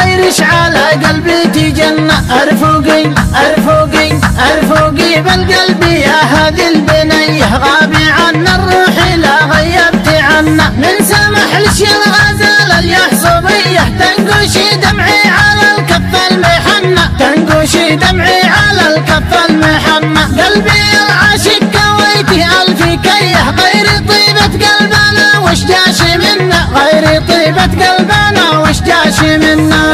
غيرش على قلبي تجنى. ارفقي ارفقي ارفقي بالقلب يا هذه البنيه، غابي عنا الروح لا غيبت عنا. من سمح لشي الغزال اليحصبيه، تنقشي دمعي على الكف المحنى، تنقشي دمعي على الكف المحنى. قلبي العاشق كويتي ألف كيه، غير طيبة قلبنا وش جاش منا، غير طيبة قلبنا وش جاش منا.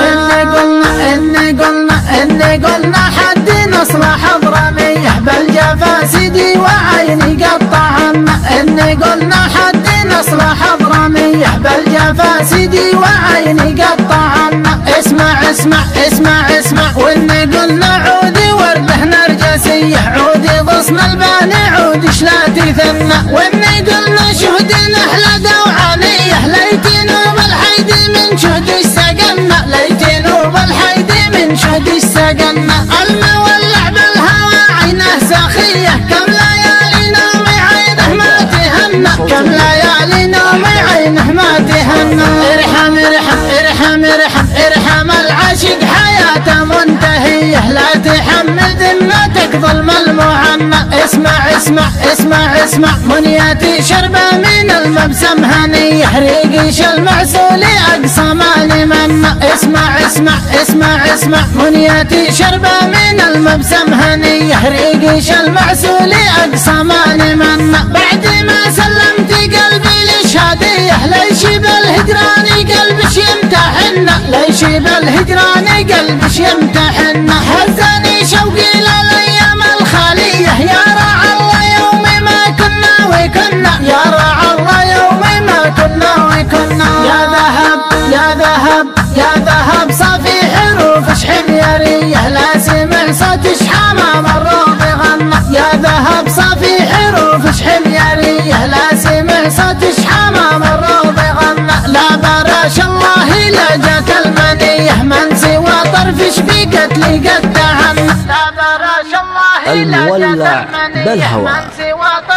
إني قلنا حد نصلح حضرميه، بالجفا سيدي وعيني قطعنا. إني قلنا حد نصلح حضرميه، بالجفا سيدي وعيني قطعنا. اسمع اسمع اسمع اسمع، وإني قلنا عودي ورده نرجسيه، عودي غصن الباني عودي شلاتي ثنى. وإني قلنا شهد نحلة دوعانيه، ليتي نوب الحيدي من شهد سقنا، ليتي نوب الحيدي من شهد سقنا. المولع بالهوى عينه ساخيه، كم ليالي نومي عينه ما تهنى، كم ليالي نومي عينه ما تهنى. ارحم ارحم ارحم ارحم ارحم العاشق حياته منتهيه، لا تحمل ذمتك ظلم المعنى. اسمع اسمع اسمع اسمع، منيتي شربة من المبسم هنيه، ريقش المعسول اقصى ما لمنا. اسمع اسمع اسمع اسمع، منيتي شربة من المبسم هنيه، ريقش المعسول اقصى ما لمنا. بعد ما سلمت قلبي للشهاديه، ليش بالهجران قلبش يمتحنا، ليش بالهجران قلبش يمتحنا. هزني شوقي للايام الخاليه، يا رعى الله يومي ما كنا وكنا، يا رعى الله يومي ما كنا وكنا. يا ذهب يا ذهب يا ذهب صافي حروف شحميريه، لا سمع صوت شحامه مروا بغنى. يا ذهب صافي حروف شحميريه، لا سمع صوت شحامه مروا بغنى. لا براش الله لا جات المنيه، من سوى طرف شبيقت لي قد عنا. لا براش الله المولع بالهوى.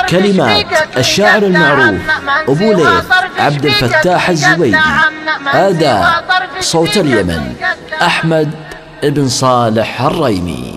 كلمات الشاعر المعروف أبو ليث عبد الفتاح الزبيدي. أداء صوت اليمن أحمد بن صالح الريمي.